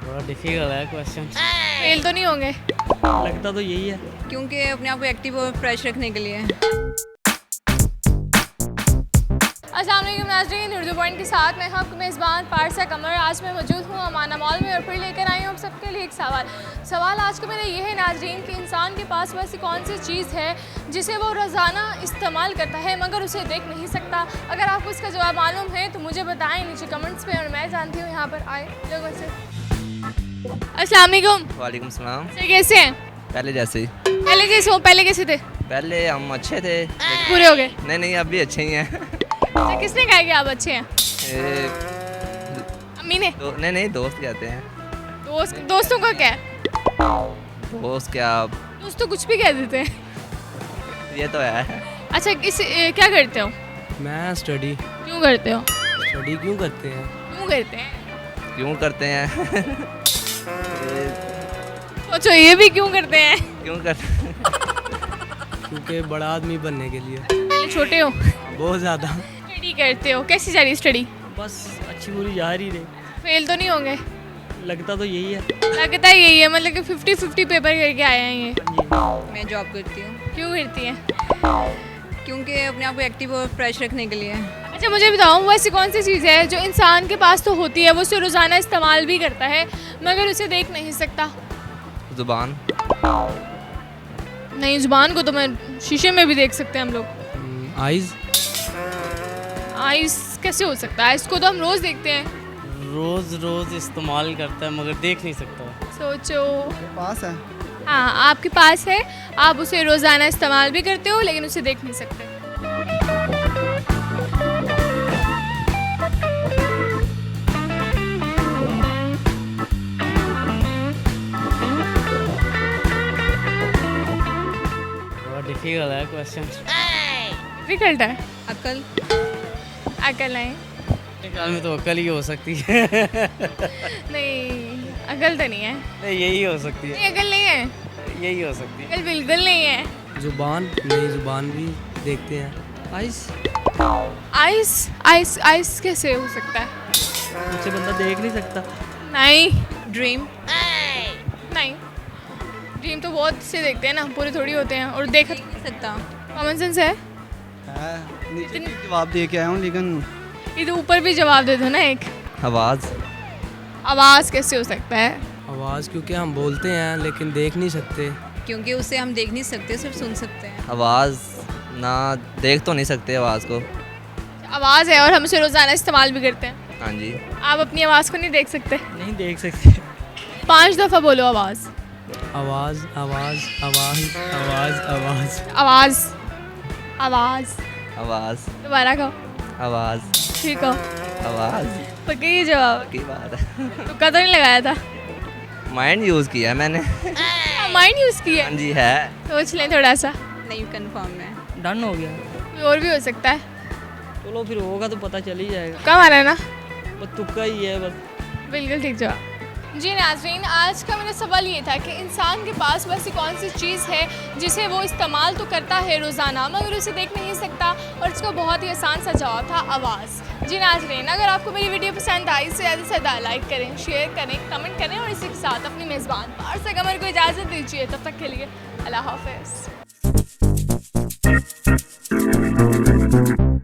थोड़ा डिफिकल्ट है question. Fail तो नहीं होंगे? लगता तो यही है। क्योंकि अपने आप को एक्टिव और फ्रेश रखने के लिए। अस्सलाम वालेकुम नाज़रीन, उर्दू पॉइंट के साथ मैं हूं आपकी मेज़बान पारसा कमर। आज मैं मौजूद हूं अमाना मॉल में और फिर लेकर आई हूं आप सबके लिए एक सवाल आज का मेरा ये है नाज़रीन कि इंसान के पास वैसी कौन सी चीज़ है जिसे वो रोज़ाना इस्तेमाल करता है मगर उसे देख नहीं सकता। अगर आपको इसका जवाब मालूम है तो मुझे बताएं नीचे कमेंट्स पे, और मैं जानती हूँ यहाँ पर आए लोगों से। अस्सलाम वालेकुम। वालेकुम सलाम। सर कैसे हैं? पहले जैसे ही। पहले जैसे हो? पहले कैसे थे? पहले हम अच्छे थे पूरे हो गए? नहीं अब भी अच्छे ही हैं। सर किसने कहा कि आप अच्छे हैं? अम्मी ने? नहीं दोस्त कहते हैं। दोस्तों का क्या है? दोस्त क्या, दोस्त तो कुछ भी कह देते हैं। ये तो है। अच्छा क्या करते हो? मैं स्टडी। क्यों करते हो? स्टडी क्यों करते हैं? क्यों करते हैं सोचो ये भी क्यों करते हैं? क्यों करते क्योंकि बड़ा आदमी बनने के लिए। पहले छोटे हो? बहुत ज़्यादा। स्टडी करते हो? कैसी जा रही स्टडी? बस अच्छी बुरी जा रही रही। फेल तो नहीं होंगे? लगता तो यही है। लगता है यही है, मतलब कि 50-50 पेपर करके आए हैं ये। मैं जॉब करती हूँ। क्यों करती हैं? क्योंकि अपने आप को एक्टिव और फ्रेश रखने के लिए। अच्छा मुझे बताओ, वो ऐसी कौन सी चीज़ है जो इंसान के पास तो होती है, वो उसे रोज़ाना इस्तेमाल भी करता है मगर उसे देख नहीं सकता? जुबान। नहीं, जुबान को तो मैं शीशे में भी देख सकते हैं हम लोग। आइज़। आइस कैसे हो सकता है? आइस को तो हम रोज़ देखते हैं। रोज़ इस्तेमाल करता है मगर देख नहीं सकता। सोचो। पास है। हाँ आपके पास है, आप उसे रोज़ाना इस्तेमाल भी करते हो लेकिन उसे देख नहीं सकते। थोड़ा डिफिकल्ट है क्वेश्चन। डिफिकल्ट है? अकल। अकल नहीं? मेरे ख्याल में तो अकल ही हो सकती है। नहीं अकल तो नहीं है। नहीं यही हो सकती है। नहीं अकल नहीं है, यही हो सकती है। अकल बिल्कुल नहीं है। जुबान नहीं, जुबान भी देखते हैं। आइज़। आइस आइस आइस कैसे हो सकता है? उसे बंदा देख नहीं सकता। नहीं ड्रीम। नहीं, ड्रीम तो बहुत से देखते हैं ना, पूरे थोड़ी होते हैं। और देख नहीं सकता। कॉमन सेंस है। नीचे जवाब दे के आया हूँ लेकिन इधर ऊपर भी जवाब दे दो ना एक। आवाज़। आवाज़ कैसे हो सकता है? आवाज़ क्योंकि हम बोलते हैं लेकिन देख नहीं सकते। क्योंकि उसे हम देख नहीं सकते, सिर्फ सुन सकते हैं। आवाज़ ना, देख तो नहीं सकते आवाज़ को। आवाज़ है और हम उसे रोज़ाना इस्तेमाल भी करते हैं। हाँ जी। आप अपनी आवाज़ को नहीं देख सकते? नहीं देख सकते। 5 दफ़ा बोलो आवाज़। आवाज़ आवाज़ आवाज़ आवाज़ आवाज़। आवाज़ आवाज़। आवाज़। दोबारा कहो। आवाज़। ठीक हो? आवाज़ पक्का ये जवाब? की बात है। तुक्का तो नहीं लगाया था? माइंड यूज़ किया मैंने। माइंड यूज़ किया? हाँ जी है। सोच लें थोड़ा सा। नहीं कंफर्म है। डन हो गया। कोई और भी हो सकता है। चलो फिर होगा तो पता चल ही जाएगा। तुक्का मारा है ना? बस तुक्का ही है बस। बिल्कुल ठीक जवाब। जी नाज़रीन, आज का मेरा सवाल ये था कि इंसान के पास वैसी कौन सी चीज़ है जिसे वो इस्तेमाल तो करता है रोज़ाना मगर उसे देख नहीं सकता, और इसका बहुत ही आसान सा जवाब था आवाज़। जी नाज़रीन, अगर आपको मेरी वीडियो पसंद आई तो ज़्यादा से ज़्यादा लाइक करें, शेयर करें, कमेंट करें और इसी के साथ अपनी मेज़बान पारसा कमर को इजाज़त दीजिए। तब तक के लिए अल्लाह हाफ़िज़।